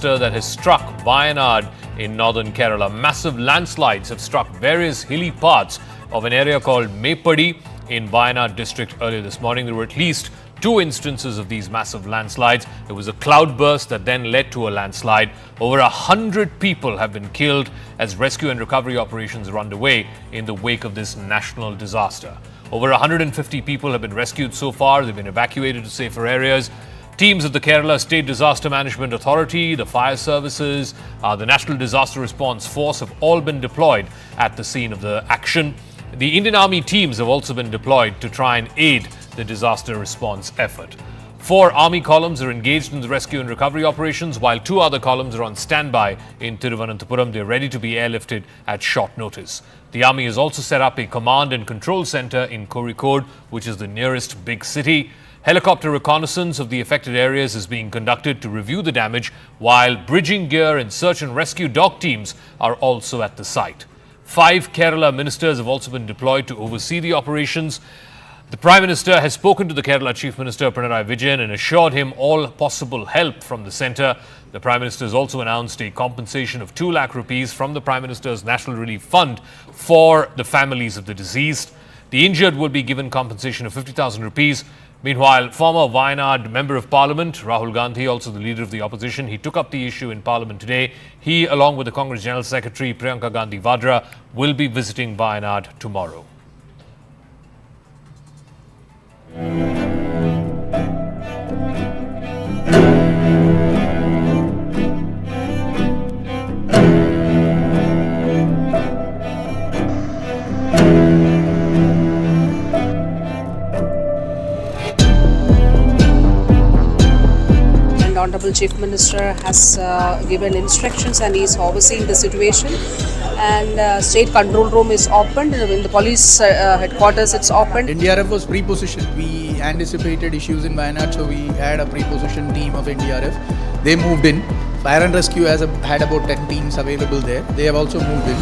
That has struck Wayanad in northern Kerala. Massive landslides have struck various hilly parts of an area called Mepadi in Wayanad district earlier this morning. There were at least 2 instances of these massive landslides. There was a cloudburst that then led to a landslide. Over 100 people have been killed as rescue and recovery operations are underway in the wake of this national disaster. Over 150 people have been rescued so far. They've been evacuated to safer areas. Teams of the Kerala State Disaster Management Authority, the fire services, the National Disaster Response Force have all been deployed at the scene of the action. The Indian Army teams have also been deployed to try and aid the disaster response effort. 4 Army columns are engaged in the rescue and recovery operations, while 2 other columns are on standby in Thiruvananthapuram. They are ready to be airlifted at short notice. The Army has also set up a command and control centre in Kozhikode, which is the nearest big city. Helicopter reconnaissance of the affected areas is being conducted to review the damage, while bridging gear and search and rescue dog teams are also at the site. 5 Kerala ministers have also been deployed to oversee the operations. The Prime Minister has spoken to the Kerala Chief Minister Pinarayi Vijayan and assured him all possible help from the centre. The Prime Minister has also announced a compensation of 2 lakh rupees from the Prime Minister's National Relief Fund for the families of the deceased. The injured will be given compensation of 50,000 rupees. Meanwhile, former Wayanad Member of Parliament Rahul Gandhi, also the leader of the opposition, he took up the issue in Parliament today. He, along with the Congress General Secretary Priyanka Gandhi Vadra, will be visiting Wayanad tomorrow. Honorable Chief Minister has given instructions and he is overseeing the situation, and state control room is opened. In the police headquarters it's opened. NDRF was pre-positioned. We anticipated issues in Wayanad, so we had a pre-positioned team of NDRF. They moved in. Fire and rescue had about 10 teams available there. They have also moved in.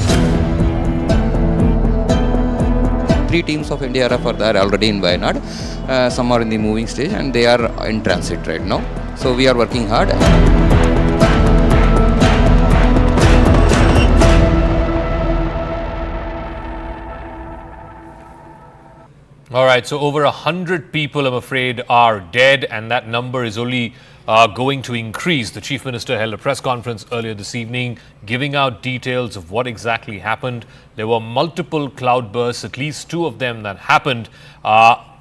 3 teams of NDRF are there already in Wayanad. Some are in the moving stage and they are in transit right now. So we are working hard. All right, so over 100 people, I'm afraid, are dead, and that number is only going to increase. The Chief Minister held a press conference earlier this evening, giving out details of what exactly happened. There were multiple cloudbursts, at least 2 of them that happened.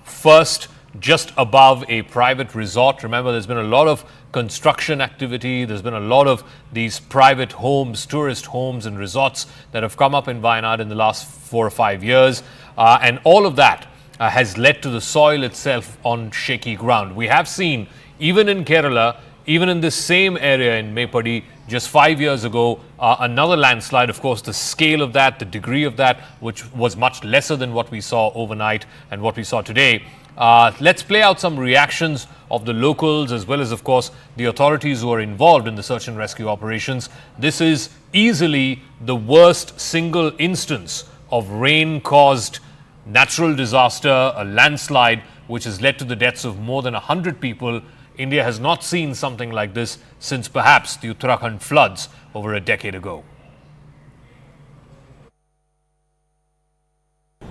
First, just above a private resort. Remember, there's been a lot of construction activity. There's been a lot of these private homes, tourist homes and resorts that have come up in Wayanad in the last 4 or 5 years. And all of that has led to the soil itself on shaky ground. We have seen, even in Kerala, even in this same area in Mepadi, just 5 years ago, another landslide. Of course, the scale of that, the degree of that, which was much lesser than what we saw overnight and what we saw today. Let's play out some reactions of the locals as well as, of course, the authorities who are involved in the search and rescue operations. This is easily the worst single instance of rain-caused natural disaster, a landslide, which has led to the deaths of more than 100 people. India has not seen something like this since perhaps the Uttarakhand floods over a decade ago.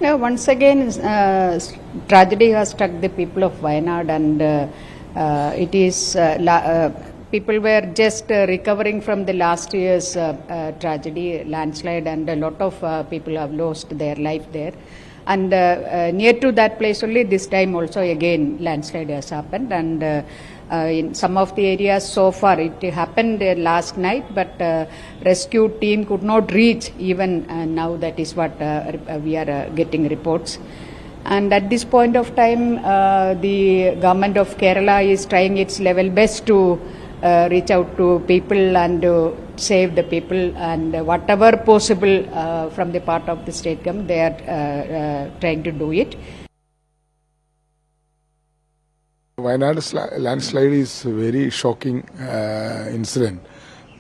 Now, once again, tragedy has struck the people of Wayanad, and it is people were just recovering from the last year's tragedy, landslide, and a lot of people have lost their life there. And near to that place only, this time also again landslide has happened, and in some of the areas so far it happened last night, but rescue team could not reach even now. That is what we are getting reports. And at this point of time, the government of Kerala is trying its level best to reach out to people and save the people, and whatever possible from the part of the state government, they are trying to do it. Wayanad landslide is a very shocking incident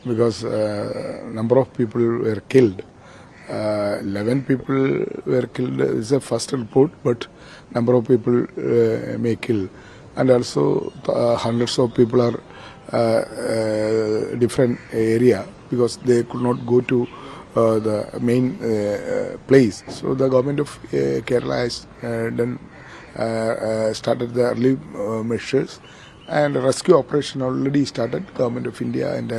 because number of people were killed. 11 people were killed is a first report, but number of people may kill, and also hundreds of people are different area because they could not go to the main place. So the government of Kerala has started the early measures, and rescue operation already started. Government of India and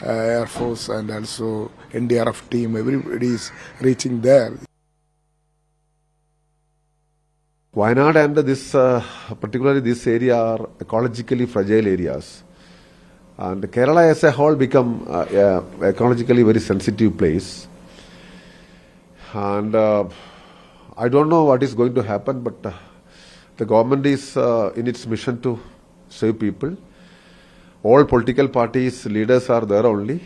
Air Force and also NDRF team, everybody is reaching there. Wayanad and this, particularly this area, are ecologically fragile areas. And Kerala as a whole become ecologically very sensitive place. And I don't know what is going to happen, but the government is in its mission to save people. All political parties, leaders are there only.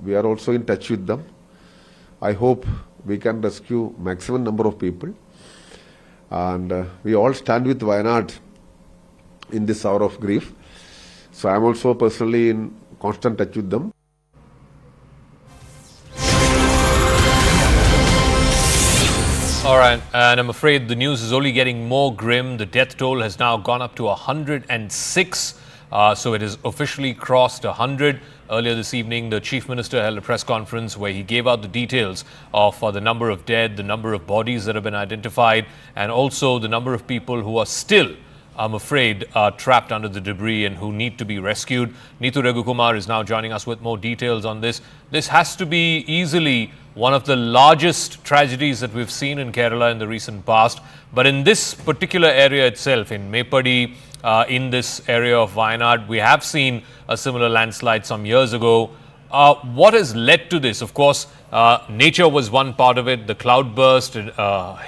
We are also in touch with them. I hope we can rescue maximum number of people. And we all stand with Wayanad in this hour of grief. So I am also personally in constant touch with them. All right, and I'm afraid the news is only getting more grim. The death toll has now gone up to 106. So it has officially crossed 100. Earlier this evening, the Chief Minister held a press conference where he gave out the details of the number of dead, the number of bodies that have been identified, and also the number of people who are still, I'm afraid, trapped under the debris and who need to be rescued. Neetu Raghukumar is now joining us with more details on this. This has to be easily one of the largest tragedies that we've seen in Kerala in the recent past. But in this particular area itself, in Mepadi, in this area of Wayanad, we have seen a similar landslide some years ago. What has led to this? Of course, nature was one part of it. The cloudburst,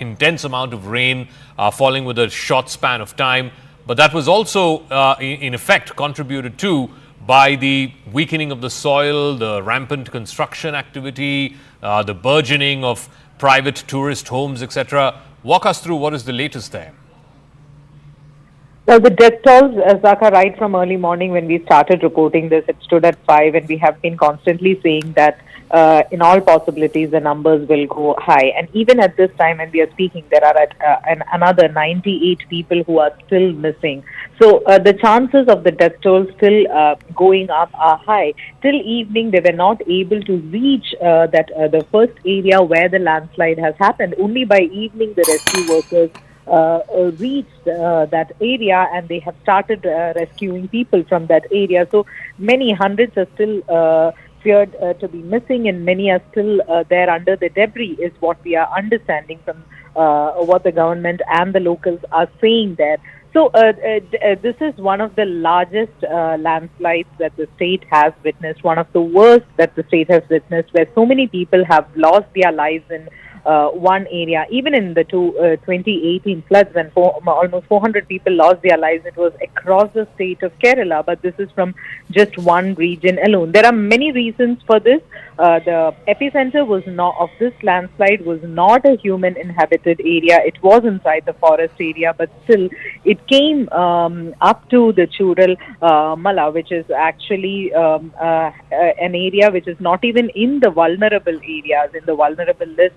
intense amount of rain falling with a short span of time. But that was also, in effect, contributed to by the weakening of the soil, the rampant construction activity, the burgeoning of private tourist homes, etc. Walk us through what is the latest there. Well, the death tolls, Zaka, right from early morning when we started reporting this, it stood at 5, and we have been constantly saying that in all possibilities the numbers will go high. And even at this time when we are speaking, there are another 98 people who are still missing. So the chances of the death toll still going up are high. Till evening, they were not able to reach the first area where the landslide has happened. Only by evening, the rescue workers reached that area, and they have started rescuing people from that area. So many hundreds are still feared to be missing, and many are still there under the debris, is what we are understanding from what the government and the locals are saying there. So this is one of the largest landslides that the state has witnessed, one of the worst that the state has witnessed, where so many people have lost their lives in one area. Even in the 2018 floods, when almost 400 people lost their lives, it was across the state of Kerala, but this is from just one region alone. There are many reasons for this. The epicenter was not of this landslide was not a human inhabited area. It was inside the forest area, but still it came up to the Chural Mala, which is actually an area which is not even in the vulnerable areas, in the vulnerable list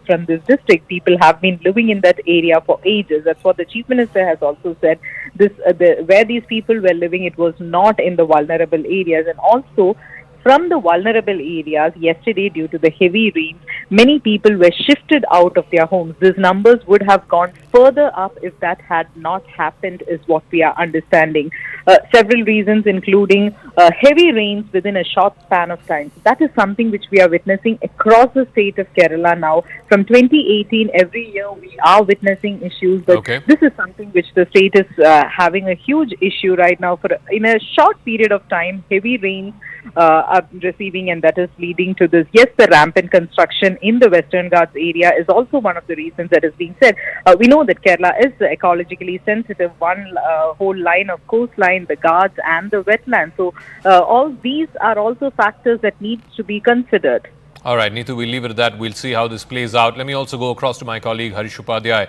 from this district. People have been living in that area for ages. That's what the Chief Minister has also said. Where these people were living, it was not in the vulnerable areas. And also, from the vulnerable areas, yesterday, due to the heavy rains, many people were shifted out of their homes. These numbers would have gone further up if that had not happened, is what we are understanding. Several reasons, including heavy rains within a short span of time. So that is something which we are witnessing across the state of Kerala now. From 2018, every year we are witnessing issues, but this is something which the state is having a huge issue right now. In a short period of time, heavy rains are receiving, and that is leading to this. Yes, the rampant construction in the Western Ghats area is also one of the reasons that is being said. We know that Kerala is ecologically sensitive, one whole line of coastline, the Ghats and the wetlands. So all these are also factors that need to be considered. All right, Neetu, we'll leave it at that. We'll see how this plays out. Let me also go across to my colleague Harish Upadhyay,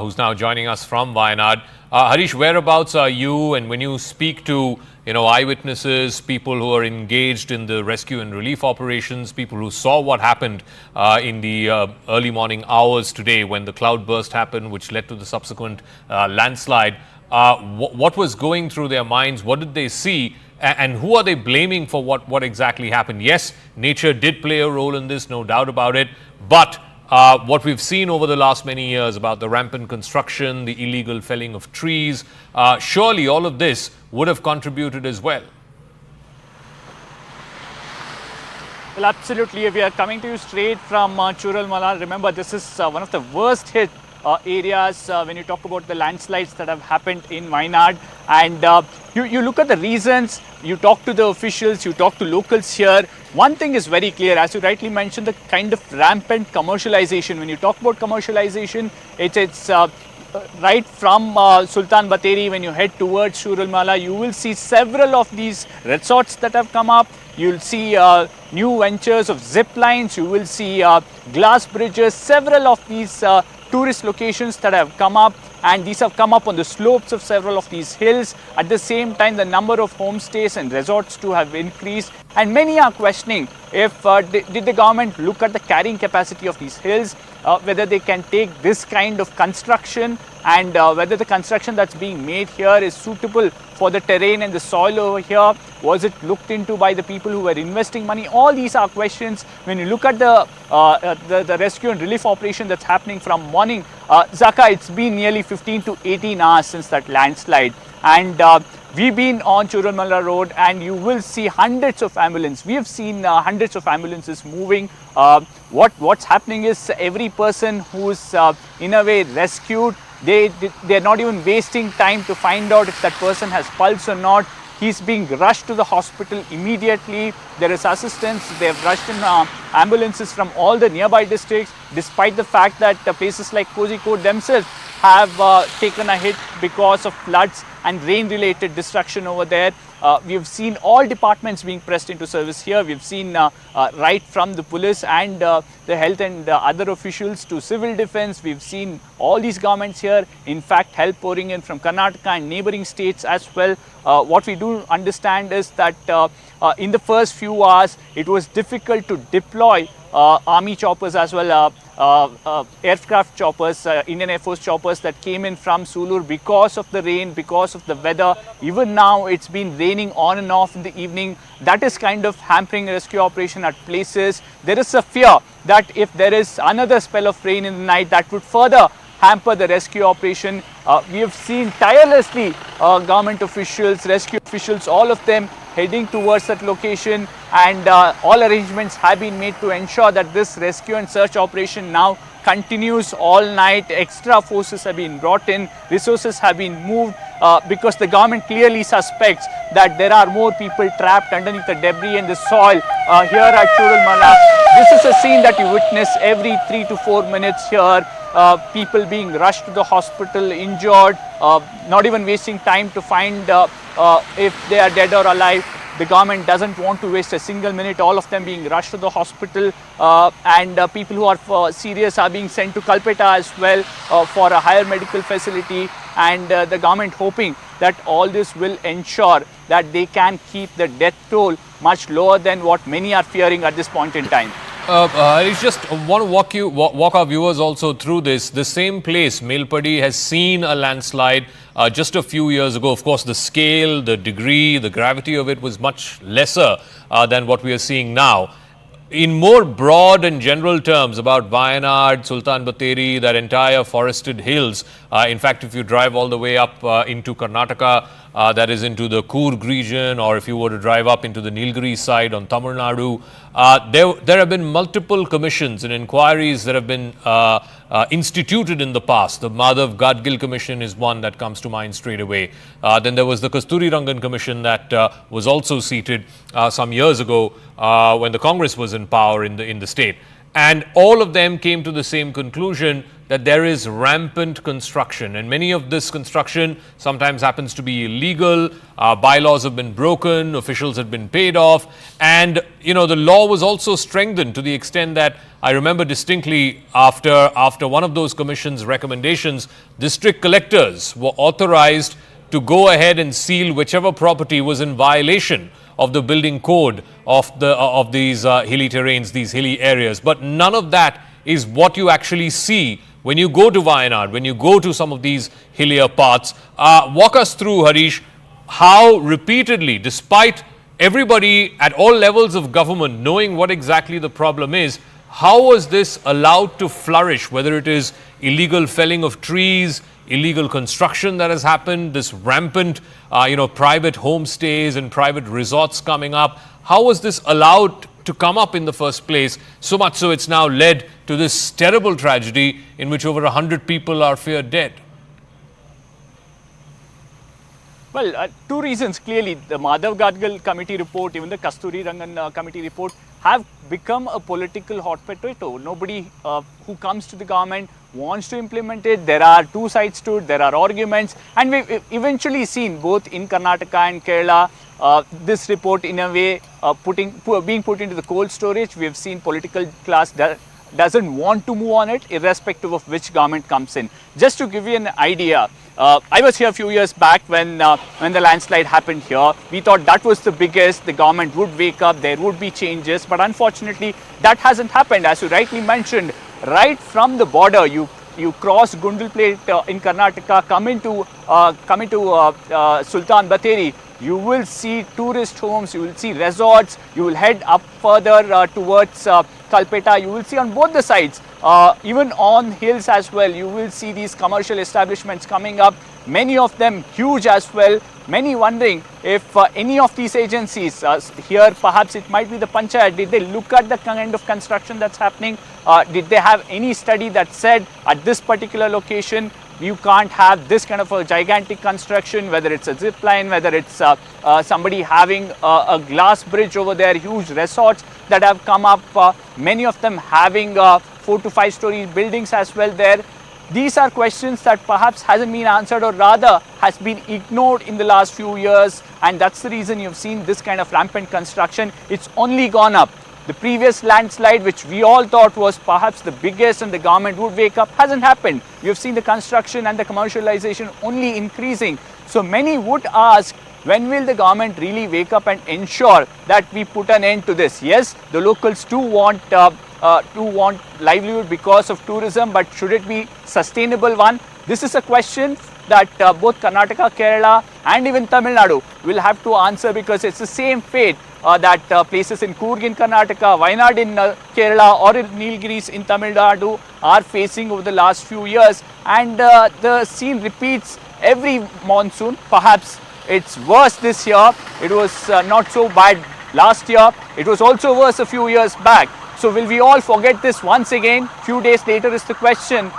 who's now joining us from Wayanad. Harish, whereabouts are you? And when you speak to, eyewitnesses, people who are engaged in the rescue and relief operations, people who saw what happened in the early morning hours today when the cloudburst happened, which led to the subsequent landslide, what was going through their minds? What did they see? and who are they blaming for what exactly happened? Yes, nature did play a role in this, no doubt about it. But what we've seen over the last many years about the rampant construction, the illegal felling of trees, surely all of this would have contributed as well. Well, absolutely. We are coming to you straight from Churalmala. Remember, this is one of the worst hit areas when you talk about the landslides that have happened in Wayanad. And you look at the reasons, you talk to the officials, you talk to locals here. One thing is very clear, as you rightly mentioned, the kind of rampant commercialization. When you talk about commercialization, it's right from Sultan Bateri, when you head towards Churalmala, you will see several of these resorts that have come up. You'll see new ventures of zip lines, you will see glass bridges, several of these tourist locations that have come up, and these have come up on the slopes of several of these hills. At the same time, the number of homestays and resorts too have increased, and many are questioning if did the government look at the carrying capacity of these hills, whether they can take this kind of construction, and whether the construction that's being made here is suitable for the terrain and the soil over here. Was it looked into by the people who were investing money? All these are questions. When you look at the rescue and relief operation that's happening from morning, Zaka, it's been nearly 15 to 18 hours since that landslide, and we've been on Churalmala Road, and you will see hundreds of ambulances. We have seen hundreds of ambulances moving. What's happening is every person who's in a way rescued, they're not even wasting time to find out if that person has pulse or not. He's being rushed to the hospital immediately. There is assistance. They have rushed in ambulances from all the nearby districts, despite the fact that places like Kozhikode themselves have taken a hit because of floods and rain-related destruction over there. We have seen all departments being pressed into service here. We've seen right from the police and the health and other officials to civil defense. We've seen all these governments here, in fact, help pouring in from Karnataka and neighboring states as well. What we do understand is that in the first few hours, it was difficult to deploy army choppers as well, aircraft choppers, Indian Air Force choppers that came in from Sulur because of the rain, because of the weather. Even now, it's been raining on and off in the evening. That is kind of hampering rescue operation at places. There is a fear that if there is another spell of rain in the night, that would further hamper the rescue operation. We have seen tirelessly government officials, rescue officials, all of them heading towards that location, and all arrangements have been made to ensure that this rescue and search operation now continues all night. Extra forces have been brought in, resources have been moved because the government clearly suspects that there are more people trapped underneath the debris and the soil here at Churalmala. This is a scene that you witness every 3 to 4 minutes here. People being rushed to the hospital, injured, not even wasting time to find if they are dead or alive. The government doesn't want to waste a single minute, all of them being rushed to the hospital, and people who are serious are being sent to Kalpetta as well for a higher medical facility, and the government hoping that all this will ensure that they can keep the death toll much lower than what many are fearing at this point in time. I just want to walk our viewers also through this. The same place, Melpadi, has seen a landslide just a few years ago. Of course, the scale, the degree, the gravity of it was much lesser than what we are seeing now. In more broad and general terms about Wayanad, Sultan Bateri, that entire forested hills, in fact, if you drive all the way up into Karnataka, that is into the Coorg region, or if you were to drive up into the Nilgiri side on Tamil Nadu, there have been multiple commissions and inquiries that have been instituted in the past. The Madhav Gadgil Commission is one that comes to mind straight away. Then there was the Kasturi Rangan Commission that was also seated some years ago when the Congress was in power in the state. And all of them came to the same conclusion that there is rampant construction, and many of this construction sometimes happens to be illegal. Bylaws have been broken, officials have been paid off, and the law was also strengthened to the extent that I remember distinctly after one of those commission's recommendations, district collectors were authorized to go ahead and seal whichever property was in violation of the building code of these hilly terrains, these hilly areas. But none of that is what you actually see when you go to Wayanad, when you go to some of these hillier parts. Walk us through, Harish, how repeatedly, despite everybody at all levels of government knowing what exactly the problem is, how was this allowed to flourish, whether it is illegal felling of trees, illegal construction that has happened, this rampant, private homestays and private resorts coming up? How was this allowed to come up in the first place? So much so it's now led to this terrible tragedy in which over 100 people are feared dead. Well, two reasons clearly. The Madhav Gadgil committee report, even the Kasturi Rangan committee report have become a political hot potato. Nobody who comes to the government wants to implement it. There are two sides to it, there are arguments, and we've eventually seen both in Karnataka and Kerala this report in a way being put into the cold storage. We have seen political class doesn't want to move on it, irrespective of which government comes in. Just to give you an idea, I was here a few years back when the landslide happened here. We thought that was the biggest, the government would wake up, there would be changes, but unfortunately that hasn't happened. As you rightly mentioned, right from the border, you cross Gundalpet in Karnataka, come into Sultan Batheri, you will see tourist homes, you will see resorts, you will head up further towards Kalpeta, you will see on both the sides, even on hills as well, you will see these commercial establishments coming up, many of them huge as well. Many wondering if any of these agencies, here perhaps it might be the Panchayat, did they look at the kind of construction that's happening? Did they have any study that said at this particular location you can't have this kind of a gigantic construction, whether it's a zip line, whether it's somebody having a glass bridge over there, huge resorts that have come up, many of them having 4 to 5 story buildings as well there. These are questions that perhaps hasn't been answered, or rather has been ignored in the last few years, and that's the reason you've seen this kind of rampant construction. It's only gone up. The previous landslide, which we all thought was perhaps the biggest and the government would wake up, hasn't happened. You've seen the construction and the commercialization only increasing. So many would ask, when will the government really wake up and ensure that we put an end to this? Yes, the locals do want livelihood because of tourism, but should it be sustainable one? This is a question that both Karnataka, Kerala and even Tamil Nadu will have to answer, because it's the same fate that places in Coorg in Karnataka, Wayanad in Kerala or in Nilgiris in Tamil Nadu are facing over the last few years, and the scene repeats every monsoon. Perhaps it's worse this year. It was not so bad last year. It was also worse a few years back. So will we all forget this once again? Few days later is the question,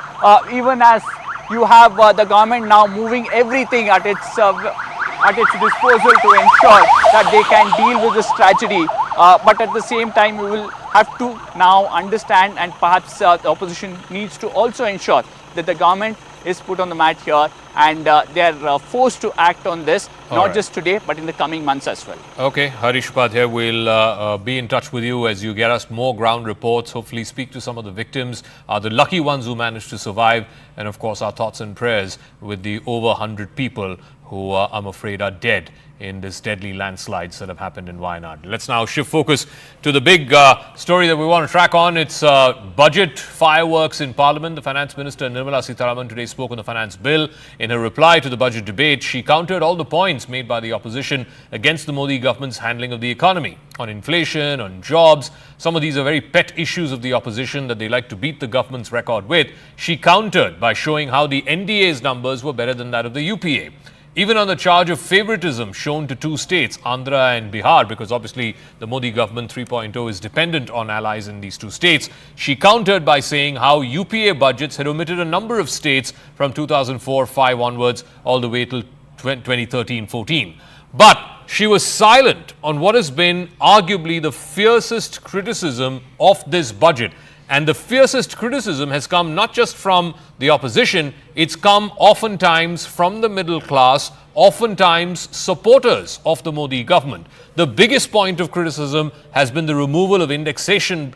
even as you have the government now moving everything at its disposal to ensure that they can deal with this tragedy. But at the same time, we will have to now understand, and perhaps the opposition needs to also ensure that the government is put on the mat here, and they are forced to act on this, not just today, but in the coming months as well. Okay, Harish Upadhyay will be in touch with you as you get us more ground reports, hopefully speak to some of the victims, the lucky ones who managed to survive, and of course our thoughts and prayers with the over 100 people who I'm afraid are dead in this deadly landslides that have happened in Wayanad. Let's now shift focus to the big story that we want to track on. It's budget fireworks in Parliament. The Finance Minister Nirmala Sitharaman today spoke on the finance bill. In her reply to the budget debate, she countered all the points made by the opposition against the Modi government's handling of the economy. On inflation, on jobs, some of these are very pet issues of the opposition that they like to beat the government's record with. She countered by showing how the NDA's numbers were better than that of the UPA. Even on the charge of favoritism shown to two states, Andhra and Bihar, because obviously the Modi government 3.0 is dependent on allies in these two states, she countered by saying how UPA budgets had omitted a number of states from 2004-5 onwards all the way till 2013-14. But she was silent on what has been arguably the fiercest criticism of this budget. And the fiercest criticism has come not just from the opposition, it's come oftentimes from the middle class, oftentimes supporters of the Modi government. The biggest point of criticism has been the removal of indexation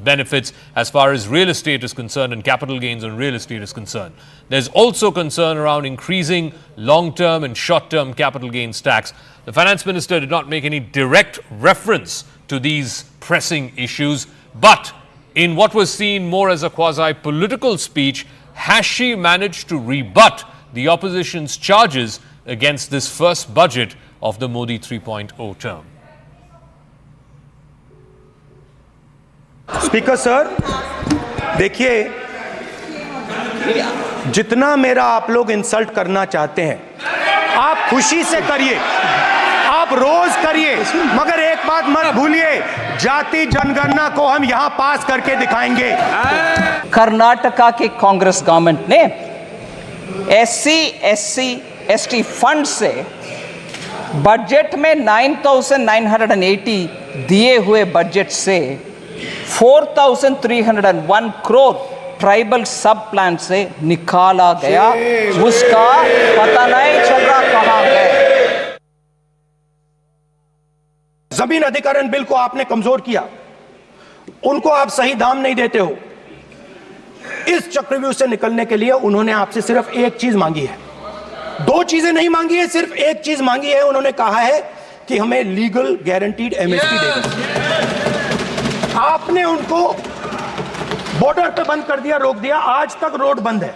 benefits as far as real estate is concerned and capital gains on real estate is concerned. There's also concern around increasing long-term and short-term capital gains tax. The finance minister did not make any direct reference to these pressing issues, but in what was seen more as a quasi-political speech, has she managed to rebut the opposition's charges against this first budget of the Modi 3.0 term. Speaker sir, देखिए, जितना मेरा आप लोग insult करना चाहते हैं आप खुशी से करिए, आप रोज करिए, मगर एक बात मत भूलिए, जाति जनगणना को हम यहां पास करके दिखाएंगे। कर्नाटका की कांग्रेस गवर्नमेंट ने SC, SC, ST फंड से बजट में 9,980 दिए हुए बजट से 4,301 करोड़ ट्राइबल सब प्लान से निकाला गया, उसका पता नहीं चल रहा कहां गए। जमीन अधिग्रहण बिल को आपने कमजोर किया, उनको आप सही दाम नहीं देते हो। इस चक्रव्यूह से निकलने के लिए उन्होंने आपसे सिर्फ एक चीज मांगी है, दो चीजें नहीं मांगी है, सिर्फ एक चीज मांगी है। उन्होंने कहा है कि हमें लीगल गारंटीड MSP देगा। आपने उनको बॉर्डर पे बंद कर दिया, रोक दिया, आज तक रोड बंद है।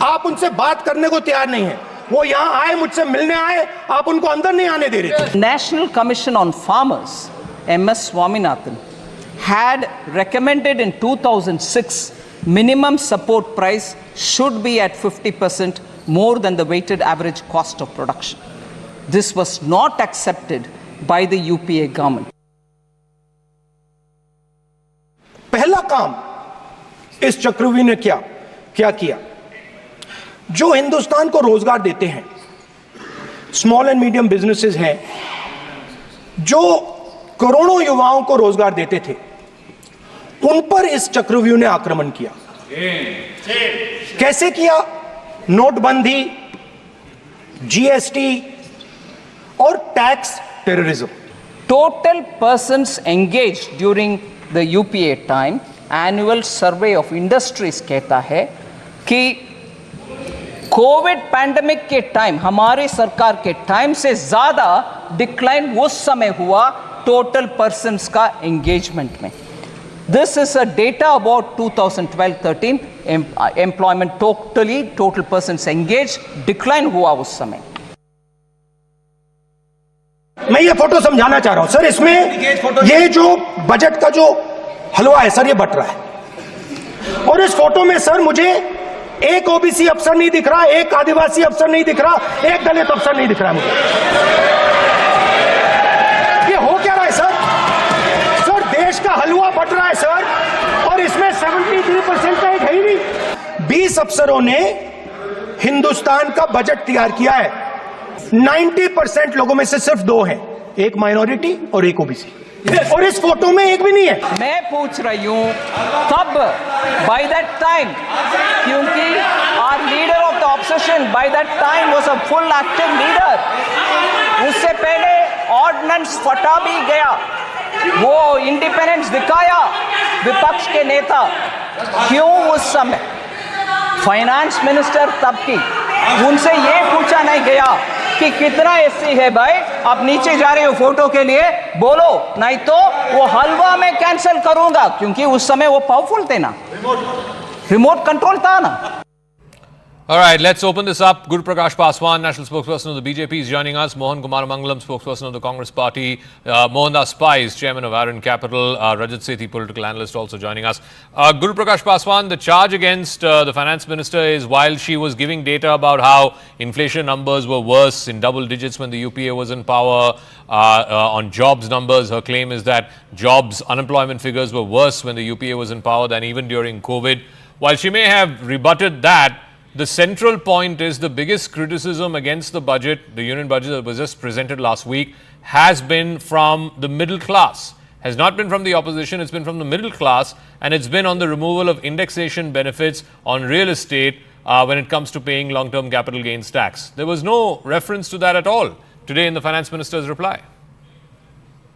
आप उनसे बात करने को तैयार नहीं है। वो यहां आए, मुझसे मिलने आए, आप उनको अंदर नहीं आने दे रहे थे। National Commission on Farmers, MS Swaminathan, had recommended in 2006 minimum support price should be at 50% more than the weighted average cost of production. This was not accepted by the UPA government. पहला काम इस चक्रव्यूह ने क्या किया? जो हिंदुस्तान को रोजगार देते हैं, स्मॉल एंड मीडियम बिजनेसेस हैं, जो करोड़ों युवाओं को रोजगार देते थे, उन पर इस चक्रव्यूह ने आक्रमण किया। कैसे किया? नोटबंदी, GST और tax terrorism. Total persons engaged during the UPA time, annual survey of industries कहता है कि कोविड पैंडेमिक के टाइम, हमारी सरकार के टाइम से ज्यादा डिक्लाइन उस समय हुआ टोटल पर्सन्स का एंगेजमेंट में। This is a data about 2012-13 employment total persons engage decline हुआ उस समय। मैं ये फोटो समझाना चाह रहा हूं सर, इसमें ये जो बजट का जो हलवा है सर, ये बट रहा है। और इस फोटो में सर मुझे एक OBC अफसर नहीं दिख रहा, एक आदिवासी अफसर नहीं दिख रहा, एक दलित अफसर नहीं दिख रहा है मुझे। ये हो क्या रहा है सर? सर देश का हलवा बट रहा है सर, और इसमें 73% का एक है ही नहीं। 20 अफसरों ने हिंदुस्तान का बजट तैयार किया है, 90% लोगों में से सिर्फ 2 हैं, एक माइनॉरिटी और एक OBC, और इस फोटो में एक भी नहीं है। मैं पूछ रही हूं तब बाय दैट टाइम, क्योंकि our leader of the opposition by that time was a full active leader, उससे पहले ऑर्डिनेंस फटा भी गया, वो इंडिपेंडेंस दिखाया विपक्ष के नेता। क्यों उस समय फाइनेंस मिनिस्टर तब की, उनसे ये पूछा नहीं गया कि कितना SC है भाई, आप नीचे जा रहे हो फोटो के लिए, बोलो, नहीं तो वो हलवा में कैंसिल करूंगा, क्योंकि उस समय वो पावरफुल थे ना, रिमोट कंट्रोल था ना। All right, let's open this up. Guru Prakash Paswan, national spokesperson of the BJP, is joining us. Mohan Kumar Mangalam, spokesperson of the Congress Party. Mohandas Spies, chairman of Aaron Capital. Rajat Sethi, political analyst, also joining us. Guru Prakash Paswan, the charge against the finance minister is while she was giving data about how inflation numbers were worse in double digits when the UPA was in power, on jobs numbers, her claim is that jobs, unemployment figures were worse when the UPA was in power than even during COVID. While she may have rebutted that, the central point is the biggest criticism against the budget, the union budget that was just presented last week, has been from the middle class. Has not been from the opposition, it's been from the middle class, and it's been on the removal of indexation benefits on real estate when it comes to paying long-term capital gains tax. There was no reference to that at all today in the finance minister's reply.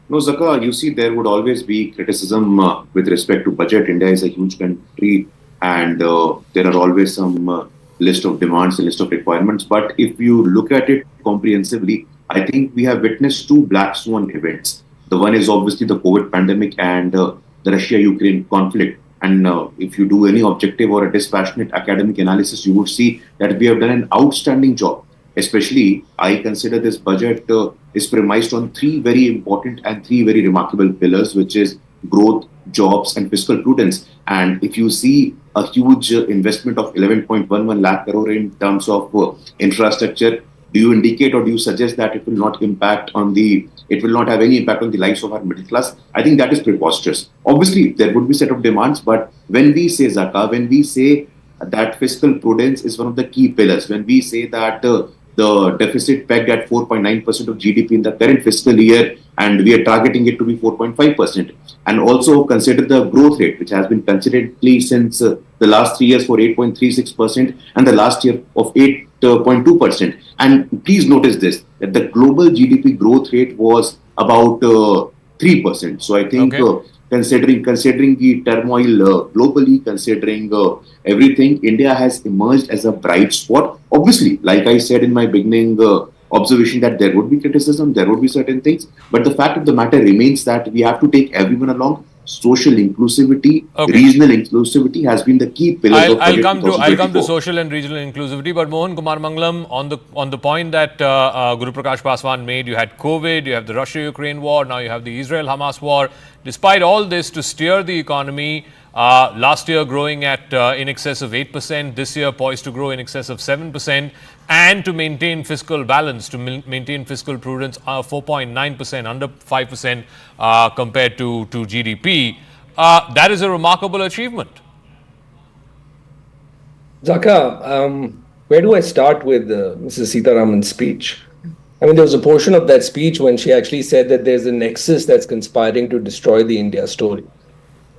No, Zaka, you see, there would always be criticism with respect to budget. India is a huge country, and there are always some list of demands, a list of requirements. But if you look at it comprehensively, I think we have witnessed 2 black swan events. The one is obviously the COVID pandemic and the Russia-Ukraine conflict. And if you do any objective or a dispassionate academic analysis, you would see that we have done an outstanding job especially I consider this budget is premised on three very important and three very remarkable pillars, which is growth, jobs, and fiscal prudence. And if you see a huge investment of 11.11 lakh crore in terms of infrastructure, do you indicate or do you suggest that it will not have any impact on the lives of our middle class? I think that is preposterous. Obviously, there would be set of demands, but when we say Zaka, when we say that fiscal prudence is one of the key pillars, when we say that the deficit pegged at 4.9% of GDP in the current fiscal year, and we are targeting it to be 4.5%. And also consider the growth rate, which has been consistently since the last 3 years for 8.36% and the last year of 8.2%. And please notice this, that the global GDP growth rate was about 3%. So I think considering the turmoil globally, considering everything, India has emerged as a bright spot. Obviously, like I said in my beginning observation, that there would be criticism, there would be certain things, but the fact of the matter remains that we have to take everyone along. Social inclusivity, regional inclusivity has been the key pillar of I'll come to social and regional inclusivity, but Mohan Kumar Mangalam, on the point that Guru Prakash Paswan made, you had COVID, you have the Russia-Ukraine war, now you have the Israel-Hamas war. Despite all this, to steer the economy, last year growing at in excess of 8%, this year poised to grow in excess of 7%, and to maintain fiscal balance, to maintain fiscal prudence, 4.9%, under 5% compared to GDP. That is a remarkable achievement. Zaka, where do I start with Mrs. Sitharaman's speech? I mean, there was a portion of that speech when she actually said that there's a nexus that's conspiring to destroy the India story.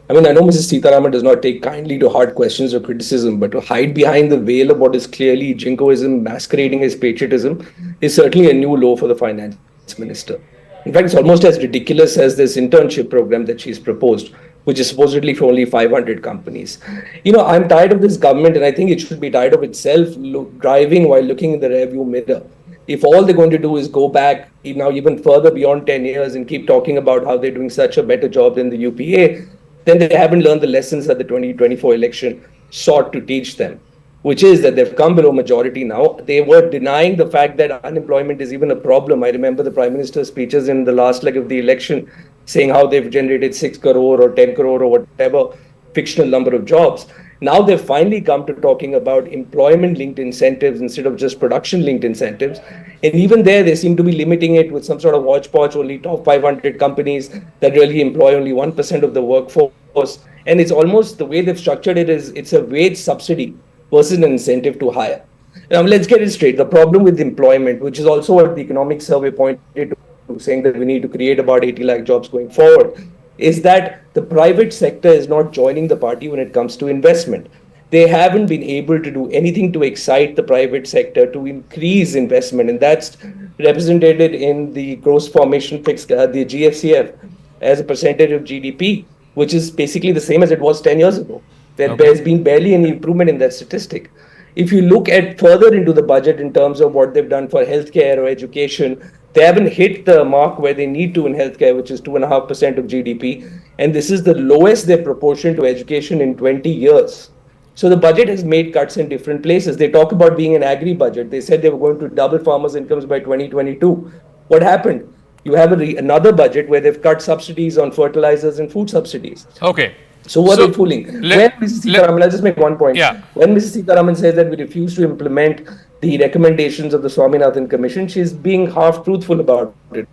I mean, I know Mrs. Sitharaman does not take kindly to hard questions or criticism, but to hide behind the veil of what is clearly jingoism masquerading as patriotism is certainly a new low for the finance minister. In fact, it's almost as ridiculous as this internship program that she's proposed, which is supposedly for only 500 companies. You know, I'm tired of this government, and I think it should be tired of itself driving while looking in the rearview mirror. If all they're going to do is go back now even further beyond 10 years and keep talking about how they're doing such a better job than the UPA, then they haven't learned the lessons that the 2024 election sought to teach them, which is that they've come below majority now. They were denying the fact that unemployment is even a problem. I remember the Prime Minister's speeches in the last leg of the election saying how they've generated 6 crore or 10 crore or whatever fictional number of jobs. Now they've finally come to talking about employment-linked incentives instead of just production-linked incentives. And even there, they seem to be limiting it with some sort of hodgepodge, only top 500 companies that really employ only 1% of the workforce. And it's almost the way they've structured it is it's a wage subsidy versus an incentive to hire. Now, let's get it straight. The problem with employment, which is also what the economic survey pointed to, saying that we need to create about 80 lakh jobs going forward, is that the private sector is not joining the party when it comes to investment. They haven't been able to do anything to excite the private sector to increase investment, and that's represented in the gross formation fix, the GFCF, as a percentage of GDP, which is basically the same as it was 10 years ago. There's been barely any improvement in that statistic. If you look at further into the budget in terms of what they've done for healthcare or education, they haven't hit the mark where they need to in healthcare, which is 2.5% of GDP. And this is the lowest their proportion to education in 20 years. So the budget has made cuts in different places. They talk about being an agri budget. They said they were going to double farmers' incomes by 2022. What happened? You have another budget where they've cut subsidies on fertilizers and food subsidies. Okay. So what are they fooling? When Mrs. Sitharaman, I'll just make one point. Yeah. When Mrs. Sitharaman says that we refuse to implement the recommendations of the Swaminathan Commission, she's being half truthful about it.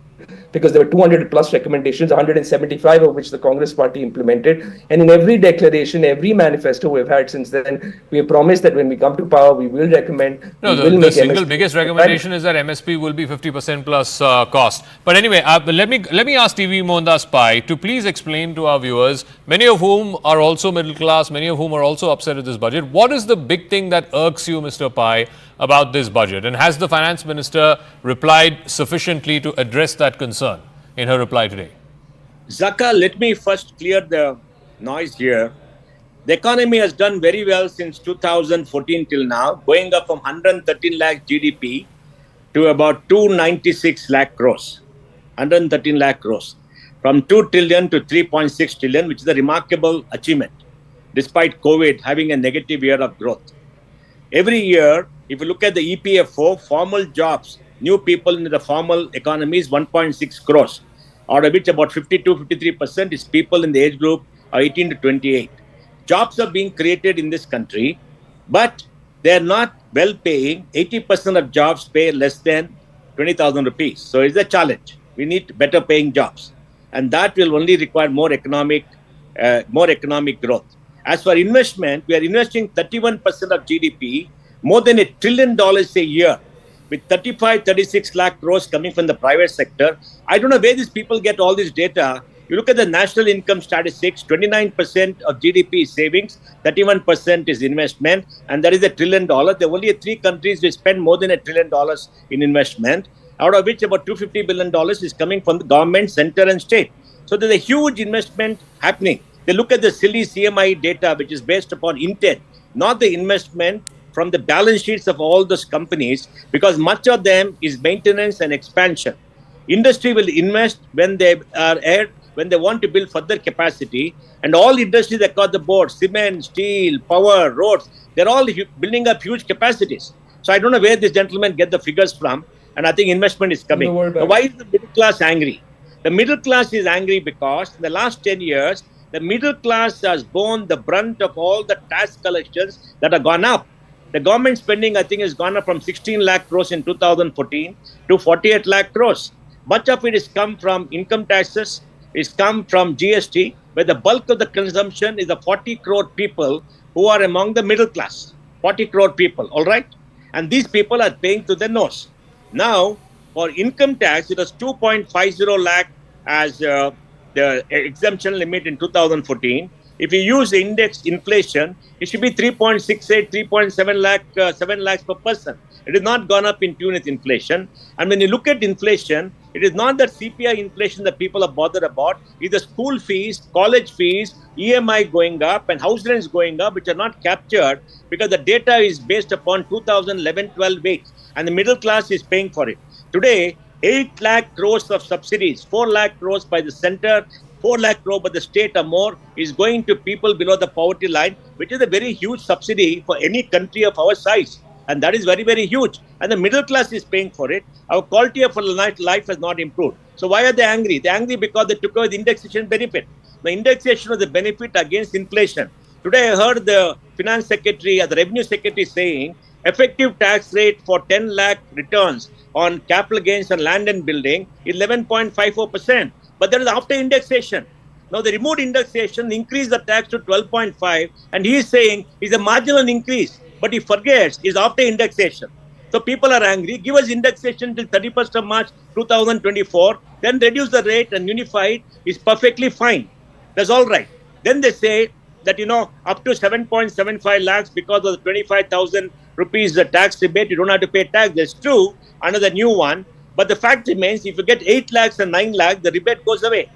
Because there were 200 plus recommendations, 175 of which the Congress party implemented. And in every declaration, every manifesto we've had since then, we have promised that when we come to power, we will recommend. No, the single biggest recommendation is that MSP will be 50% plus cost. But anyway, let me ask TV Mohandas Pai to please explain to our viewers, many of whom are also middle class, many of whom are also upset at this budget. What is the big thing that irks you, Mr. Pai, about this budget? And has the finance minister replied sufficiently to address that concern in her reply today? Zaka, let me first clear the noise here. The economy has done very well since 2014 till now, going up from 113 lakh GDP to about 296 lakh crores. 113 lakh crores. From 2 trillion to 3.6 trillion, which is a remarkable achievement, despite COVID having a negative year of growth. Every year, If you look at the EPFO, formal jobs, new people in the formal economy is 1.6 crores, out of which about 52-53% is people in the age group 18 to 28. Jobs are being created in this country, but they're not well paying. 80% of jobs pay less than 20,000 rupees. So it's a challenge. We need better paying jobs. And that will only require more economic growth. As for investment, we are investing 31% of GDP, more than $1 trillion a year, with 36 lakh crores coming from the private sector. I don't know where these people get all this data. You look at the national income statistics, 29% of GDP is savings, 31% is investment, and that is $1 trillion. There are only 3 countries which spend more than $1 trillion in investment, out of which about $250 billion is coming from the government, center, and state. So there's a huge investment happening. They look at the silly CMI data, which is based upon intent, not the investment from the balance sheets of all those companies, because much of them is maintenance and expansion. Industry will invest when they want to build further capacity, and all industries across the board, cement, steel, power, roads, they're all building up huge capacities. So I don't know where this gentleman get the figures from, and I think investment is coming. Now, why is the middle class angry? The middle class is angry because in the last 10 years, the middle class has borne the brunt of all the tax collections that have gone up. The government spending, I think, has gone up from 16 lakh crores in 2014 to 48 lakh crores. Much of it has come from income taxes, it's come from GST, where the bulk of the consumption is the 40 crore people who are among the middle class. 40 crore people, all right? And these people are paying to the nose. Now, for income tax, it was 2.50 lakh as the exemption limit in 2014. If you use index inflation, it should be 3.68, 3.7 lakh, 7 lakhs per person. It has not gone up in tune with inflation. And when you look at inflation, it is not that CPI inflation that people are bothered about. It's the school fees, college fees, EMI going up, and house rents going up, which are not captured because the data is based upon 2011-12 weights, and the middle class is paying for it. Today, 8 lakh crores of subsidies, 4 lakh crores by the center, 4 lakh crore by the state or more is going to people below the poverty line, which is a very huge subsidy for any country of our size. And that is very, very huge. And the middle class is paying for it. Our quality of life has not improved. So why are they angry? They're angry because they took away the indexation benefit. The indexation of the benefit against inflation. Today I heard the finance secretary or the revenue secretary saying effective tax rate for 10 lakh returns on capital gains on land and building is 11.54%. But that is after indexation. Now they removed indexation, increased the tax to 12.5, and he is saying it's a marginal increase. But he forgets it's after indexation. So people are angry. Give us indexation till 31st of March 2024, then reduce the rate and unify it is perfectly fine. That's all right. Then they say that, up to 7.75 lakhs because of the 25,000 rupees tax rebate, you don't have to pay tax. That's true under the new one. But the fact remains, if you get 8 lakhs and 9 lakhs, the rebate goes away.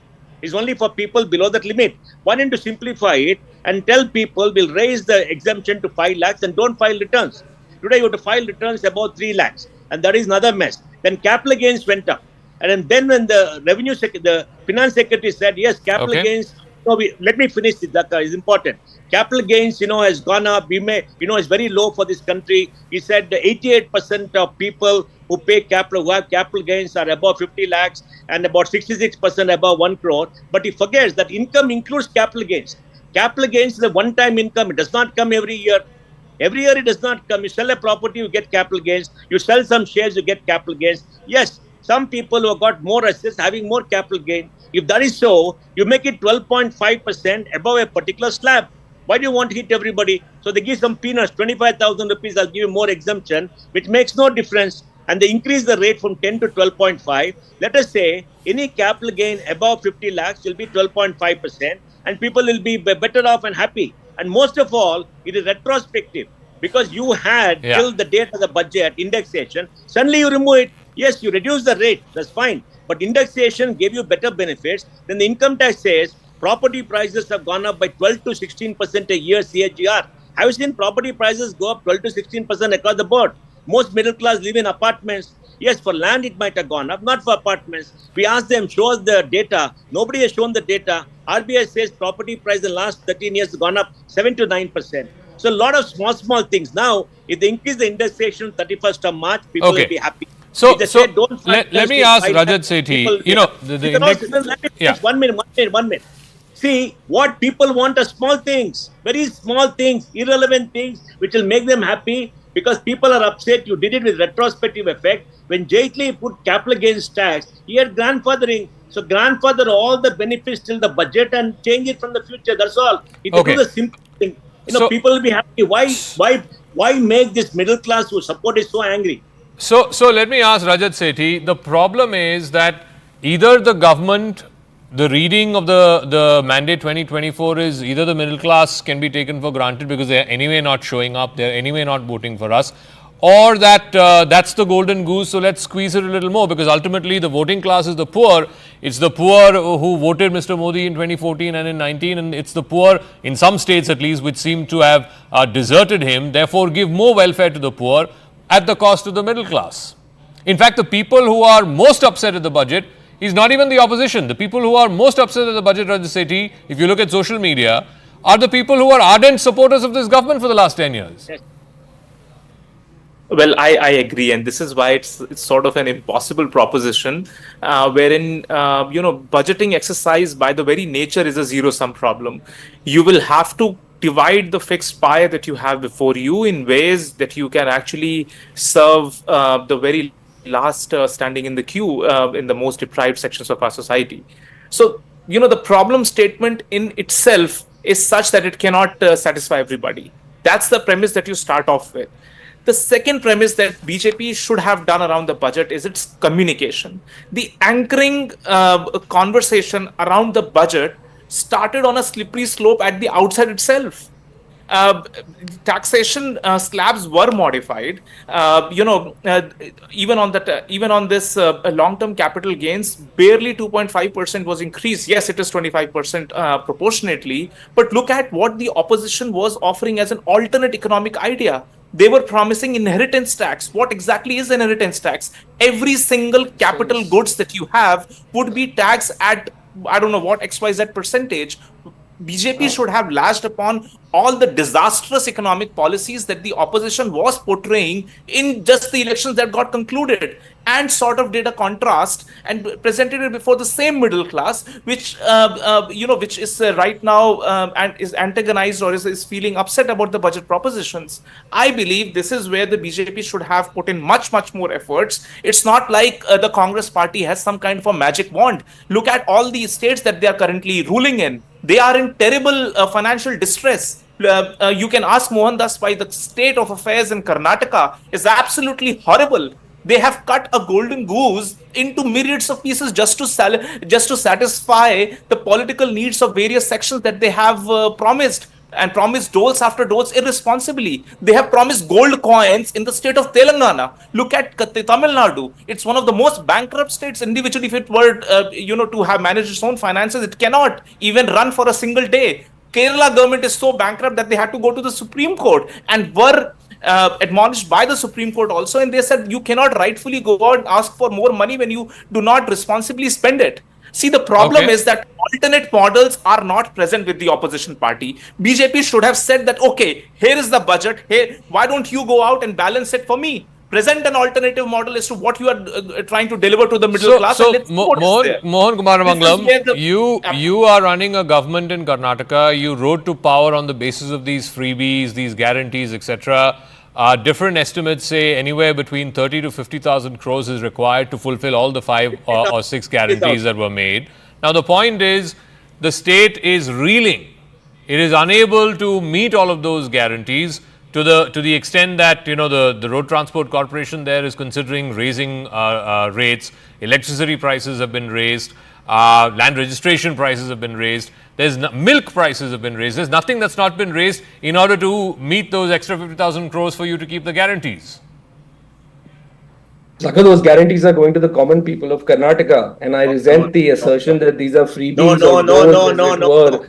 It's only for people below that limit. Why don't you simplify it and tell people we'll raise the exemption to 5 lakhs and don't file returns. Today you have to file returns about 3 lakhs. And that is another mess. Then capital gains went up. And then when the the finance secretary said, yes, capital gains, let me finish this, Dhaka, is important. Capital gains, has gone up. It's very low for this country. He said 88% of people who pay capital, who have capital gains are above 50 lakhs and about 66% above 1 crore. But he forgets that income includes capital gains. Capital gains is a one-time income. It does not come every year. Every year it does not come. You sell a property, you get capital gains. You sell some shares, you get capital gains. Yes, some people who have got more assets having more capital gain. If that is so, you make it 12.5% above a particular slab. Why do you want to hit everybody? So they give some peanuts, 25,000 rupees, I'll give you more exemption, which makes no difference. And they increase the rate from 10 to 12.5. Let us say any capital gain above 50 lakhs will be 12.5%, and people will be better off and happy. And most of all, it is retrospective because you had till the date of the budget indexation. Suddenly you remove it. Yes, you reduce the rate. That's fine. But indexation gave you better benefits. Then the income tax says property prices have gone up by 12 to 16% a year CAGR. Have you seen property prices go up 12 to 16% across the board? Most middle class live in apartments. Yes, for land it might have gone up, not for apartments. We asked them, show us the data. Nobody has shown the data. RBI says property price in the last 13 years has gone up 7 to 9%. So a lot of small things. Now, if they increase the indexation 31st of March, people will be happy. So, If they say, don't let me ask Rajat Sethi, you know, the index, let me finish. 1 minute. See, what people want are small things, very small things, irrelevant things, which will make them happy because people are upset. You did it with retrospective effect. When Jaitley put capital gains tax, he had grandfathering. So grandfather all the benefits till the budget and change it from the future. That's all. If you do the simple thing, you know, people will be happy. Why make this middle class who support is so angry? So let me ask Rajat Sethi, the problem is that either the government, the reading of the mandate 2024 is either the middle class can be taken for granted because they are anyway not showing up, they are anyway not voting for us, or that that's the golden goose, so let's squeeze it a little more, because ultimately the voting class is the poor. It's the poor who voted Mr. Modi in 2014 and in 19, and it's the poor in some states at least which seem to have deserted him. Therefore, give more welfare to the poor at the cost of the middle class. In fact, the people who are most upset at the budget is not even the opposition. The people who are most upset at the budget, Rajat Sethi, if you look at social media, are the people who are ardent supporters of this government for the last 10 years. Well, I agree, and this is why it's sort of an impossible proposition, wherein budgeting exercise by the very nature is a zero-sum problem. You will have to divide the fixed pie that you have before you in ways that you can actually serve the very last standing in the queue in the most deprived sections of our society. So, the problem statement in itself is such that it cannot satisfy everybody. That's the premise that you start off with. The second premise that BJP should have done around the budget is its communication. The anchoring conversation around the budget started on a slippery slope at the outset itself. Taxation slabs were modified. Even on this long-term capital gains, barely 2.5% was increased. Yes, it is 25% proportionately, but look at what the opposition was offering as an alternate economic idea. They were promising inheritance tax. What exactly is inheritance tax? Every single capital goods that you have would be taxed at, I don't know what, XYZ percentage. BJP should have lashed upon all the disastrous economic policies that the opposition was portraying in just the elections that got concluded, and sort of did a contrast and presented it before the same middle class, which is right now and is antagonized or is feeling upset about the budget propositions. I believe this is where the BJP should have put in much more efforts. It's not like the Congress party has some kind of a magic wand. Look at all the states that they are currently ruling in. They are in terrible financial distress. You can ask Mohandas why the state of affairs in Karnataka is absolutely horrible. They have cut a golden goose into myriads of pieces just to satisfy the political needs of various sections that they have promised doles after doles irresponsibly. They have promised gold coins in the state of Telangana. Look at Tamil Nadu. It's one of the most bankrupt states individually. If it were, to have managed its own finances, it cannot even run for a single day. Kerala government is so bankrupt that they had to go to the Supreme Court and were admonished by the Supreme Court also, and they said you cannot rightfully go out and ask for more money when you do not responsibly spend it. See, the problem is that alternate models are not present with the opposition party. BJP should have said that, okay, here is the budget, hey, why don't you go out and balance it for me? Present an alternative model as to what you are trying to deliver to the middle class. So Mohan Kumar Mangalam, you are running a government in Karnataka. You rode to power on the basis of these freebies, these guarantees, etc. Different estimates say anywhere between 30 to 50,000 crores is required to fulfill all the 5 or 6 guarantees that were made. Now the point is, the state is reeling. It is unable to meet all of those guarantees to the extent that the Road Transport Corporation there is considering raising rates. Electricity prices have been raised. Land registration prices have been raised. Milk prices have been raised. There's nothing that's not been raised in order to meet those extra 50,000 crores for you to keep the guarantees. Saka, those guarantees are going to the common people of Karnataka, and I resent the assertion that these are freebies. No.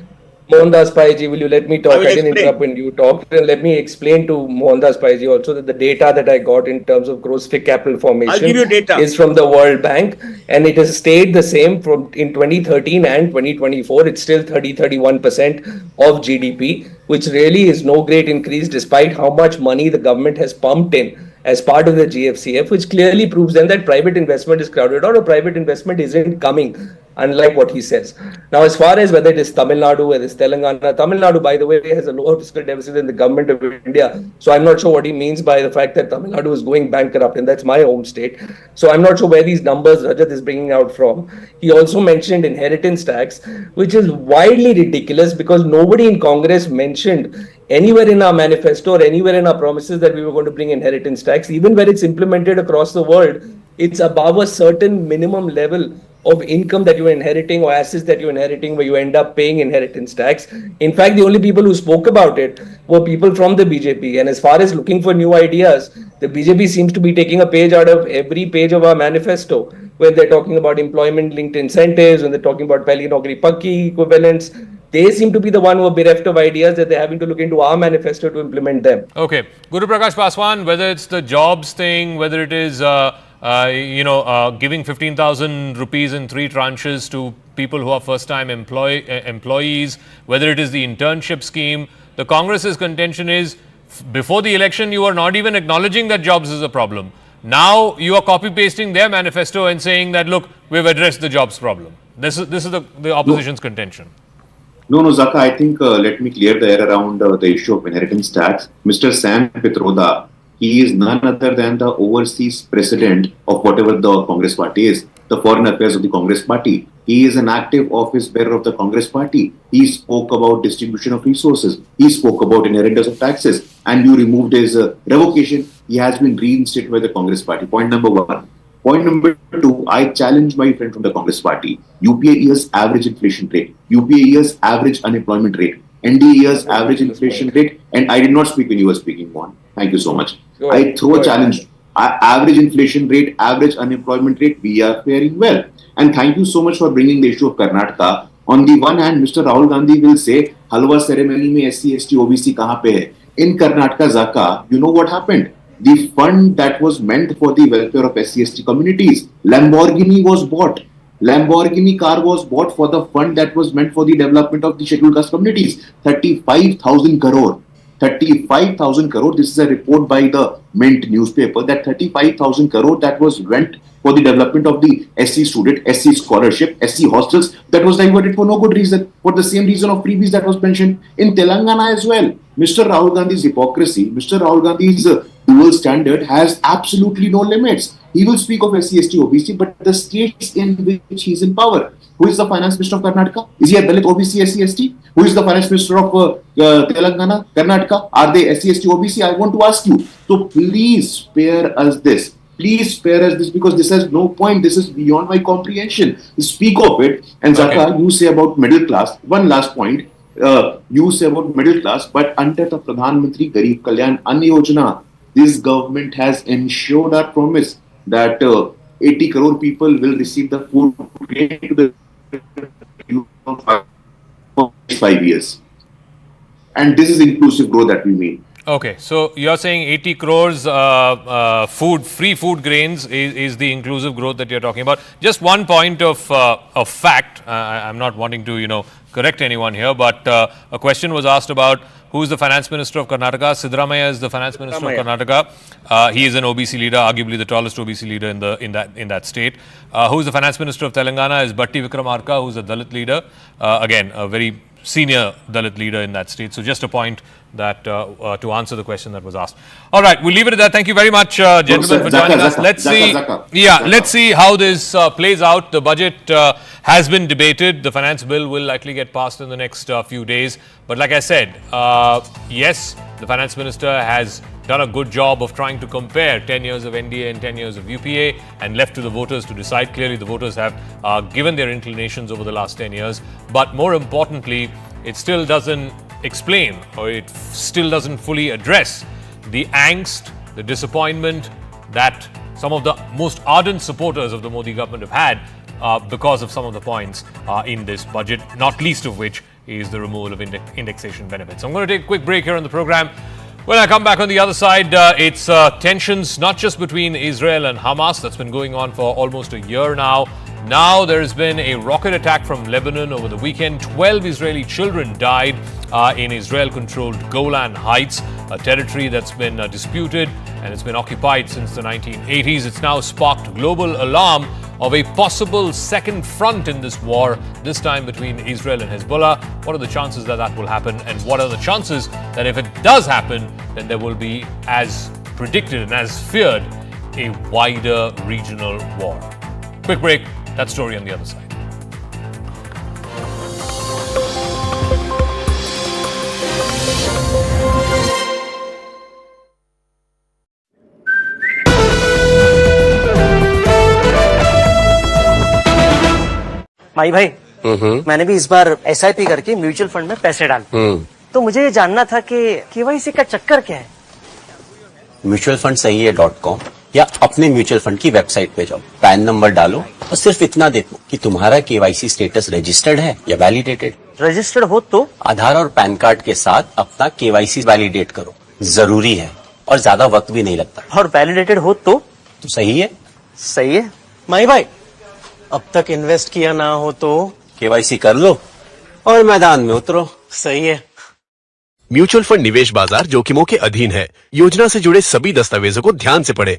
Mohandas Paiji, will you let me talk? I will I didn't explain. interrupt when you talked. And let me explain to Mohandas Paiji also that the data that I got in terms of gross fixed capital formation I'll give you data. is from the World Bank, and it has stayed the same from in 2013 and 2024. It's still 31% of GDP, which really is no great increase despite how much money the government has pumped in as part of the GFCF, which clearly proves then that private investment is crowded out or private investment isn't coming, unlike what he says. Now, as far as whether it is Tamil Nadu, whether it's Telangana, Tamil Nadu, by the way, has a lower fiscal deficit than the government of India. So I'm not sure what he means by the fact that Tamil Nadu is going bankrupt, and that's my home state. So I'm not sure where these numbers Rajat is bringing out from. He also mentioned inheritance tax, which is wildly ridiculous because nobody in Congress mentioned anywhere in our manifesto or anywhere in our promises that we were going to bring inheritance tax. Even where it's implemented across the world, it's above a certain minimum level of income that you're inheriting or assets that you're inheriting where you end up paying inheritance tax. In fact, the only people who spoke about it were people from the BJP. And as far as looking for new ideas, the BJP seems to be taking a page out of every page of our manifesto, when they're talking about employment-linked incentives, when they're talking about Pehli Naukri Pakki equivalents. They seem to be the one who are bereft of ideas that they're having to look into our manifesto to implement them. Okay. Guru Prakash Paswan, whether it's the jobs thing, whether it is, giving 15,000 rupees in 3 tranches to people who are first-time employees, whether it is the internship scheme, the Congress's contention is, before the election, you were not even acknowledging that jobs is a problem. Now, you are copy-pasting their manifesto and saying that, look, we've addressed the jobs problem. This is the opposition's contention. No, Zaka, I think let me clear the air around the issue of inheritance tax. Mr. Sam Pitroda, he is none other than the overseas president of whatever the Congress party is, the foreign affairs of the Congress party. He is an active office bearer of the Congress party. He spoke about distribution of resources. He spoke about inheritance of taxes, and you removed his revocation. He has been reinstated by the Congress party. Point number 1. Point number 2, I challenge my friend from the Congress party. UPA year's average inflation rate, UPA year's average unemployment rate, NDA year's average inflation rate, and I did not speak when you were speaking on. Thank you so much. I throw a challenge. Average inflation rate, average unemployment rate, we are faring well. And thank you so much for bringing the issue of Karnataka. On the one hand, Mr. Rahul Gandhi will say, Halwa ceremony mein SC, ST, OBC kahan pe hai? In Karnataka, Zaka, you know what happened? The fund that was meant for the welfare of SC, ST communities, Lamborghini was bought. Lamborghini car was bought for the fund that was meant for the development of the scheduled caste communities. 35,000 crore. 35,000 crore. This is a report by the Mint newspaper that 35,000 crore that was went for the development of the SC student, SC scholarship, SC hostels, that was diverted for no good reason, for the same reason of freebies that was mentioned in Telangana as well. Mr. Rahul Gandhi's hypocrisy, Mr. Rahul Gandhi's dual standard has absolutely no limits. He will speak of SC, ST, OBC, but the states in which he is in power. Who is the finance minister of Karnataka? Is he a Dalit, OBC, SC, ST? Who is the finance minister of Telangana, Karnataka? Are they SC, ST, OBC? I want to ask you. So please spare us this. Please spare us this, because this has no point. This is beyond my comprehension. Speak of it. And Zaka, you say about middle class. One last point. You say about middle class, but under the Pradhan Mantri Garib Kalyan Ann Yojana, this government has ensured our promise that 80 crore people will receive the food grain to the 5 years. And this is inclusive growth that we mean. Okay, so you're saying 80 crores free food grains is the inclusive growth that you're talking about. Just one point of fact, I'm not wanting to, correct anyone here, but a question was asked about who is the finance minister of Karnataka. Siddaramaiah is the finance minister of Karnataka. He is an OBC leader, arguably the tallest OBC leader in that state. Who is the finance minister of Telangana is Bhatti Vikramarka, who is a Dalit leader. Again, a very senior Dalit leader in that state. So just a point that to answer the question that was asked. All right, we'll leave it at that. Thank you very much, gentlemen, for joining us. Let's see how this plays out. The budget has been debated. The finance bill will likely get passed in the next few days. But like I said, yes, the finance minister has done a good job of trying to compare 10 years of NDA and 10 years of UPA and left to the voters to decide. Clearly, the voters have given their inclinations over the last 10 years. But more importantly, it still doesn't explain, or it still doesn't fully address the angst, the disappointment that some of the most ardent supporters of the Modi government have had because of some of the points in this budget, not least of which is the removal of indexation benefits. I'm going to take a quick break here on the program. When I come back on the other side, it's tensions not just between Israel and Hamas that's been going on for almost a year now. Now there has been a rocket attack from Lebanon over the weekend. 12 Israeli children died in Israel-controlled Golan Heights, a territory that's been disputed and it's been occupied since the 1980s. It's now sparked global alarm of a possible second front in this war, this time between Israel and Hezbollah. What are the chances that that will happen? And what are the chances that if it does happen, then there will be, as predicted and as feared, a wider regional war? Quick break. That story on the other side. भाई मैंने भी इस बार SIP करके mutual fund में पैसे डाले तो मुझे ये जानना था कि KYC का चक्कर क्या है। म्यूचुअल फंड सही है .com या अपने म्यूचुअल फंड की वेबसाइट पे जाओ, पैन नंबर डालो और सिर्फ इतना देखो कि तुम्हारा KYC स्टेटस रजिस्टर्ड है या वैलिडेटेड। रजिस्टर्ड हो तो आधार और पैन कार्ड के साथ अपना KYC वैलिडेट करो, जरूरी है और ज्यादा वक्त भी नहीं लगता। और वैलिडेटेड हो तो सही है। सही है माई भाई, अब तक इन्वेस्ट किया ना हो तो KYC कर लो और मैदान में उतरो। सही है। म्यूचुअल फंड निवेश बाजार जोखिमों के अधीन है। योजना से जुड़े सभी दस्तावेजों को ध्यान से पढ़ें।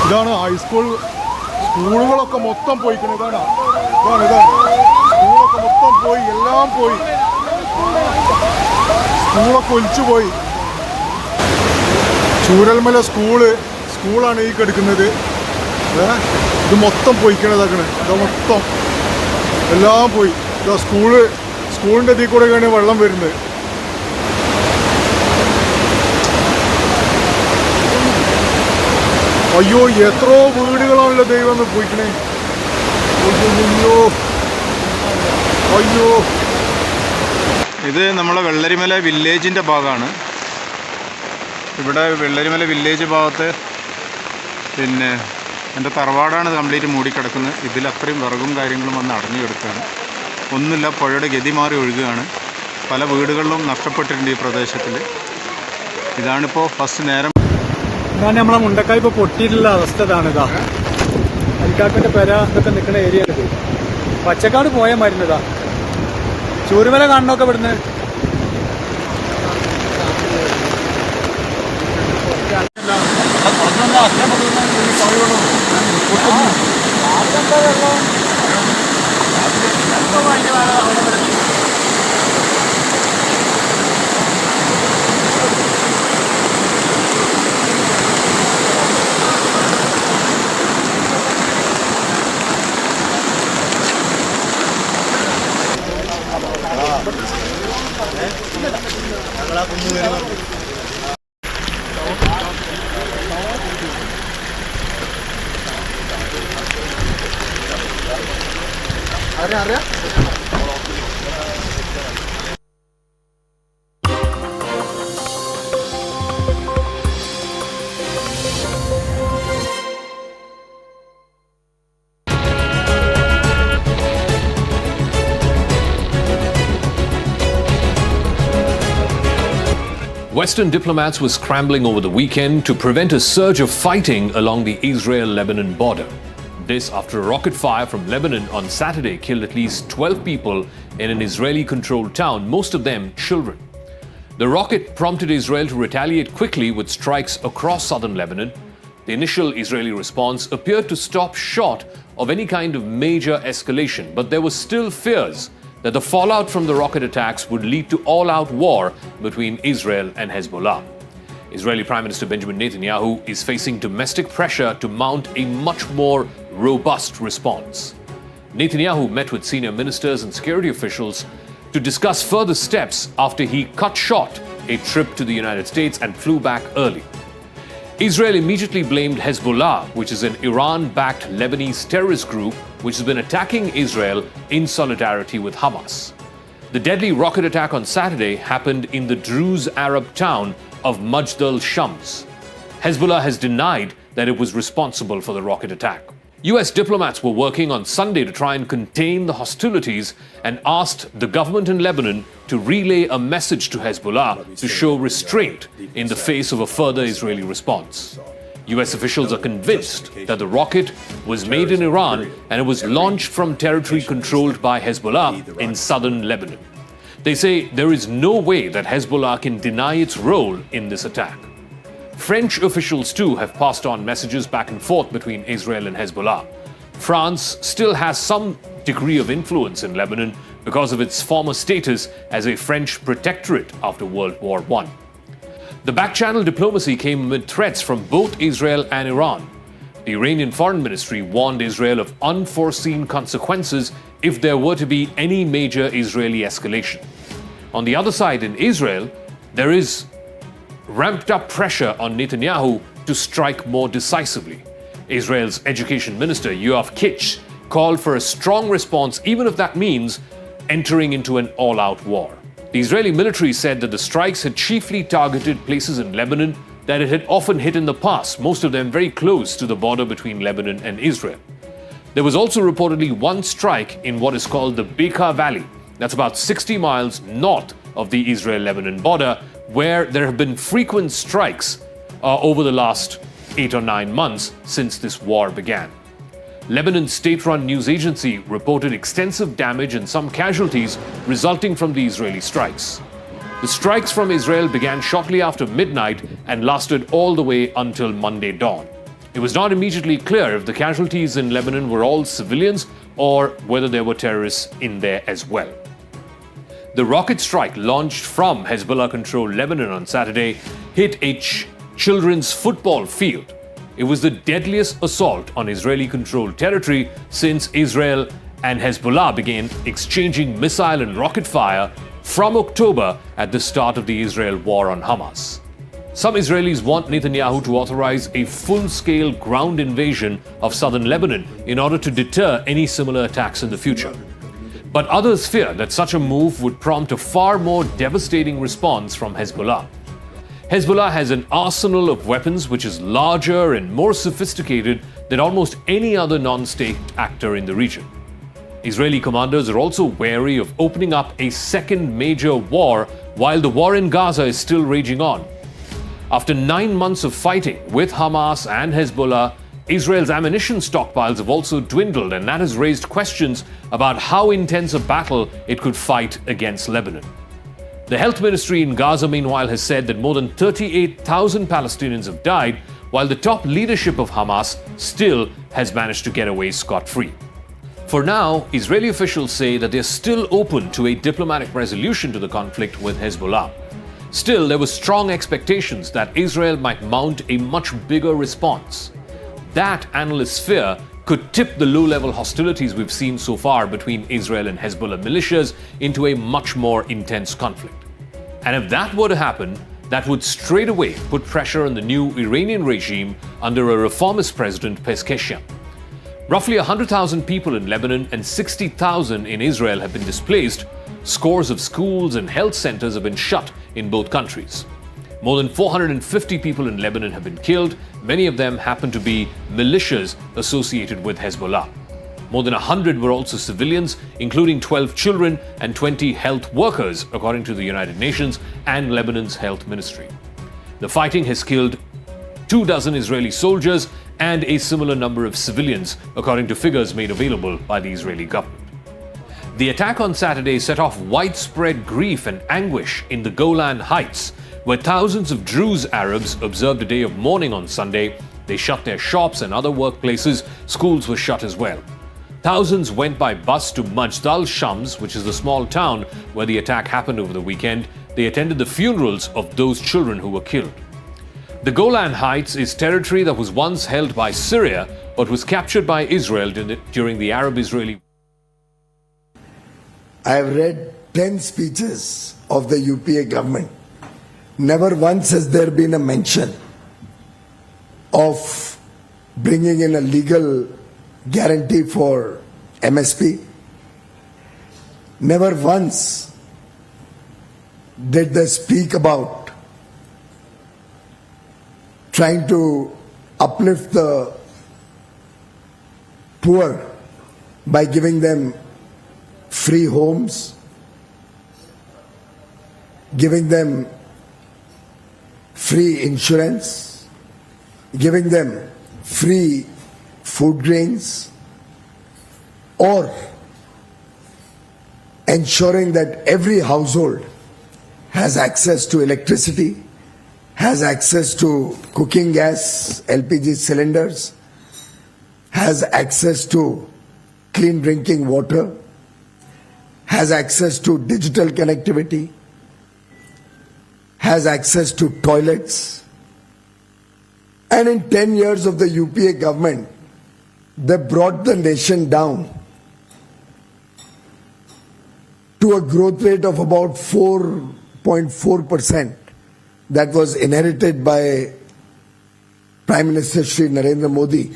ഇതാണ് ഹൈസ്കൂൾ സ്കൂളുകളൊക്കെ മൊത്തം പോയിക്കണം. ഇതാണ് സ്കൂളൊക്കെ മൊത്തം പോയി, എല്ലാം പോയി, സ്കൂളൊക്കെ ഒലിച്ചു പോയി. ചൂരൽമല സ്കൂളാണ് ഈ കിടക്കുന്നത്. ഇത് മൊത്തം പോയിക്കണതാക്കണേ, ഇത് മൊത്തം എല്ലാം പോയി. ഇതാ സ്കൂളിൻ്റെ ഇതിൽ കൂടെയാണ് വെള്ളം വരുന്നത്. അയ്യോ, എത്രയോ വീടുകളാണല്ലോ ദൈവം പോയിക്കണേ. അയ്യോ അയ്യോ. ഇത് നമ്മളെ വെള്ളരിമല വില്ലേജിൻ്റെ ഭാഗമാണ്. ഇവിടെ വെള്ളരിമല വില്ലേജ് ഭാഗത്ത് പിന്നെ എൻ്റെ തറവാടാണ് കംപ്ലീറ്റ് മൂടിക്കിടക്കുന്നത്. ഇതിലത്രയും വിറകും കാര്യങ്ങളും വന്ന് അടഞ്ഞു കിടക്കുകയാണ്. ഒന്നുമില്ല, പുഴയുടെ ഗതി മാറി ഒഴുകുകയാണ്. പല വീടുകളിലും നഷ്ടപ്പെട്ടിട്ടുണ്ട് ഈ പ്രദേശത്തിൽ. ഇതാണിപ്പോൾ ഫസ്റ്റ് നേരം. ഇതാണ് നമ്മളെ മുണ്ടക്കായ് ഇപ്പോൾ പൊട്ടിയിട്ടുള്ള അവസ്ഥ. ഇതാണ് ഇതാ അരിക്കാക്കൻ്റെ പെര ഇതൊക്കെ നിൽക്കുന്ന ഏരിയ ഇത്. പച്ചക്കാട് പോയ മരുന്നതാ. ചൂരുമല കാണണമൊക്കെ ഇവിടുന്ന്. Western diplomats were scrambling over the weekend to prevent a surge of fighting along the Israel-Lebanon border. This after a rocket fire from Lebanon on Saturday killed at least 12 people in an Israeli-controlled town, most of them children. The rocket prompted Israel to retaliate quickly with strikes across southern Lebanon. The initial Israeli response appeared to stop short of any kind of major escalation, but there were still fears that the fallout from the rocket attacks would lead to all-out war between Israel and Hezbollah. Israeli Prime Minister Benjamin Netanyahu is facing domestic pressure to mount a much more robust response. Netanyahu met with senior ministers and security officials to discuss further steps after he cut short a trip to the United States and flew back early. Israel immediately blamed Hezbollah, which is an Iran-backed Lebanese terrorist group which has been attacking Israel in solidarity with Hamas. The deadly rocket attack on Saturday happened in the Druze Arab town of Majd al-Shams. Hezbollah has denied that it was responsible for the rocket attack. US diplomats were working on Sunday to try and contain the hostilities and asked the government in Lebanon to relay a message to Hezbollah to show restraint in the face of a further Israeli response. US officials are convinced that the rocket was made in Iran and it was launched from territory controlled by Hezbollah in southern Lebanon. They say there is no way that Hezbollah can deny its role in this attack. French officials too have passed on messages back and forth between Israel and Hezbollah. France still has some degree of influence in Lebanon because of its former status as a French protectorate after World War I. The back-channel diplomacy came amid threats from both Israel and Iran. The Iranian Foreign Ministry warned Israel of unforeseen consequences if there were to be any major Israeli escalation. On the other side, in Israel, there is ramped up pressure on Netanyahu to strike more decisively. Israel's education minister, Yoav Kitch, called for a strong response, even if that means entering into an all-out war. The Israeli military said that the strikes had chiefly targeted places in Lebanon that it had often hit in the past, most of them very close to the border between Lebanon and Israel. There was also reportedly one strike in what is called the Bekaa Valley. That's about 60 miles north of the Israel-Lebanon border, where there have been frequent strikes over the last 8 or 9 months since this war began. Lebanon's state-run news agency reported extensive damage and some casualties resulting from the Israeli strikes. The strikes from Israel began shortly after midnight and lasted all the way until Monday dawn. It was not immediately clear if the casualties in Lebanon were all civilians or whether there were terrorists in there as well. The rocket strike launched from Hezbollah-controlled Lebanon on Saturday hit a children's football field. It was the deadliest assault on Israeli-controlled territory since Israel and Hezbollah began exchanging missile and rocket fire from October at the start of the Israel war on Hamas. Some Israelis want Netanyahu to authorize a full-scale ground invasion of southern Lebanon in order to deter any similar attacks in the future. But others fear that such a move would prompt a far more devastating response from Hezbollah. Hezbollah has an arsenal of weapons which is larger and more sophisticated than almost any other non-state actor in the region. Israeli commanders are also wary of opening up a second major war while the war in Gaza is still raging on. After 9 months of fighting with Hamas and Hezbollah, Israel's ammunition stockpiles have also dwindled, and that has raised questions about how intense a battle it could fight against Lebanon. The health ministry in Gaza, meanwhile, has said that more than 38,000 Palestinians have died, while the top leadership of Hamas still has managed to get away scot-free. For now, Israeli officials say that they're still open to a diplomatic resolution to the conflict with Hezbollah. Still, there were strong expectations that Israel might mount a much bigger response. That, analysts fear, could tip the low-level hostilities we've seen so far between Israel and Hezbollah militias into a much more intense conflict. And if that were to happen, that would straight away put pressure on the new Iranian regime under a reformist president, Pezeshkian. Roughly 100,000 people in Lebanon and 60,000 in Israel have been displaced. Scores of schools and health centers have been shut in both countries. More than 450 people in Lebanon have been killed. Many of them happen to be militias associated with Hezbollah. More than 100 were also civilians, including 12 children and 20 health workers, according to the United Nations and Lebanon's health ministry. The fighting has killed 24 Israeli soldiers and a similar number of civilians, according to figures made available by the Israeli government. The attack on Saturday set off widespread grief and anguish in the Golan Heights, where thousands of Druze Arabs observed a day of mourning on Sunday. They shut their shops and other workplaces. Schools were shut as well. Thousands went by bus to Majdal Shams, which is the small town where the attack happened over the weekend. They attended the funerals of those children who were killed. The Golan Heights is territory that was once held by Syria but was captured by Israel during the Arab-Israeli. I have read 10 speeches of the UPA government. Never once has there been a mention of bringing in a legal guarantee for MSP. Never once did they speak about trying to uplift the poor by giving them free homes, giving them free insurance, giving them free food grains, or ensuring that every household has access to electricity, has access to cooking gas, LPG cylinders, has access to clean drinking water, has access to digital connectivity, has access to toilets. And in 10 years of the UPA government, they brought the nation down to a growth rate of about 4.4% that was inherited by Prime Minister Shri Narendra Modi.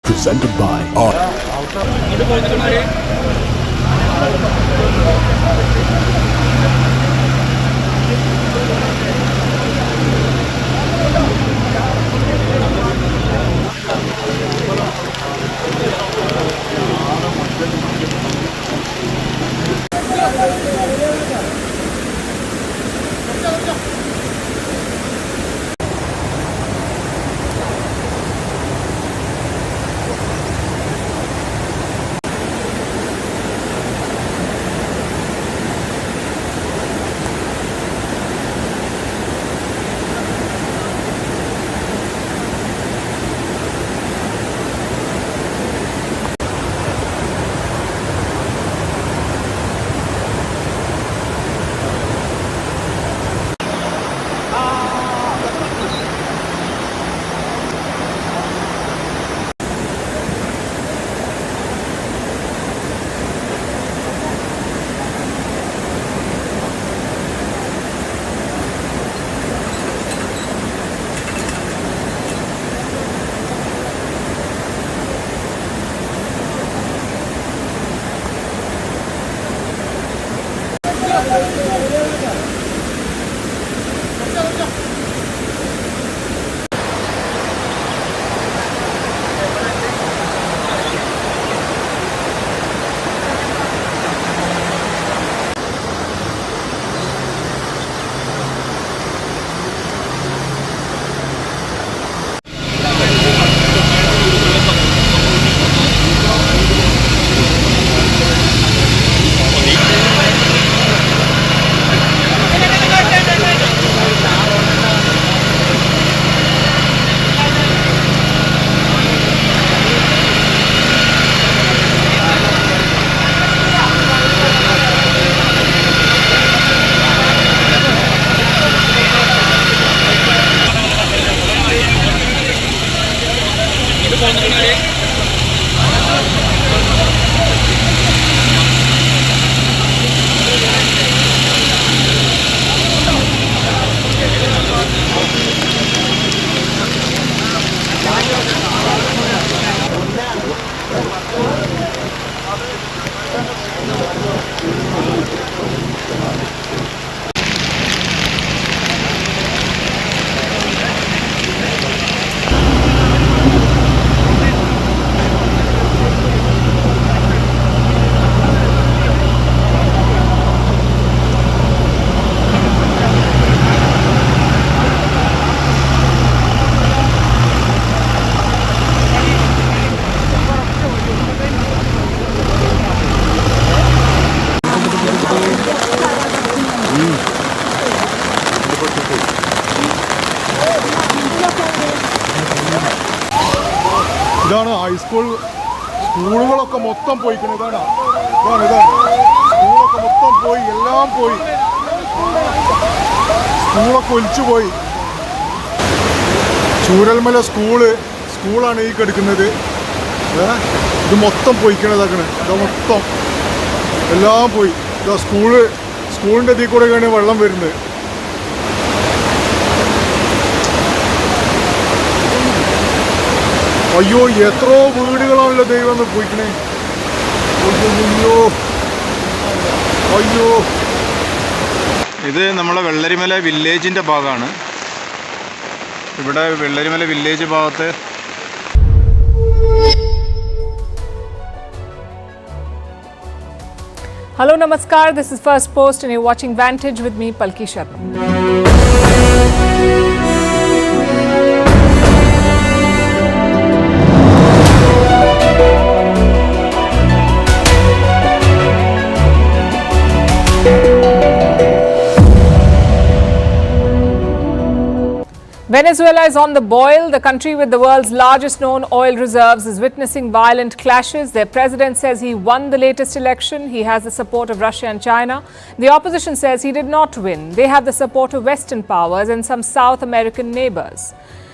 Presented by ഇതാണ് high school. സ്കൂളുകളൊക്കെ മൊത്തം പോയിക്കണം. ഇതാണ് സ്കൂളൊക്കെ മൊത്തം പോയി, എല്ലാം പോയി. സ്കൂളൊക്കെ ഒലിച്ചു പോയി. ചൂരൽമല സ്കൂളാണ് ഈ കിടക്കുന്നത്. ഇത് മൊത്തം പോയിക്കണതാക്കണേ. ഇത് മൊത്തം എല്ലാം പോയി. ഇതാ സ്കൂളിൻ്റെ ഇതിൽ കൂടെയൊക്കെയാണ് വെള്ളം വരുന്നത്. അയ്യോ, എത്രയോ വീടുകളാണല്ലോ ദൈവം പോയിക്കണേ. അയ്യോ. ഇത് നമ്മളെ വെള്ളരിമല വില്ലേജിൻ്റെ ഭാഗമാണ്. ഇവിടെ വെള്ളരിമല വില്ലേജ് ഭാഗത്ത് Hello, Namaskar. This is First Post and you're watching Vantage with me, Palki Sharma. Venezuela is on the boil. The country with the world's largest known oil reserves is witnessing violent clashes. Their president says he won the latest election. He has the support of Russia and China. The opposition says he did not win. They have the support of Western powers and some South American neighbors.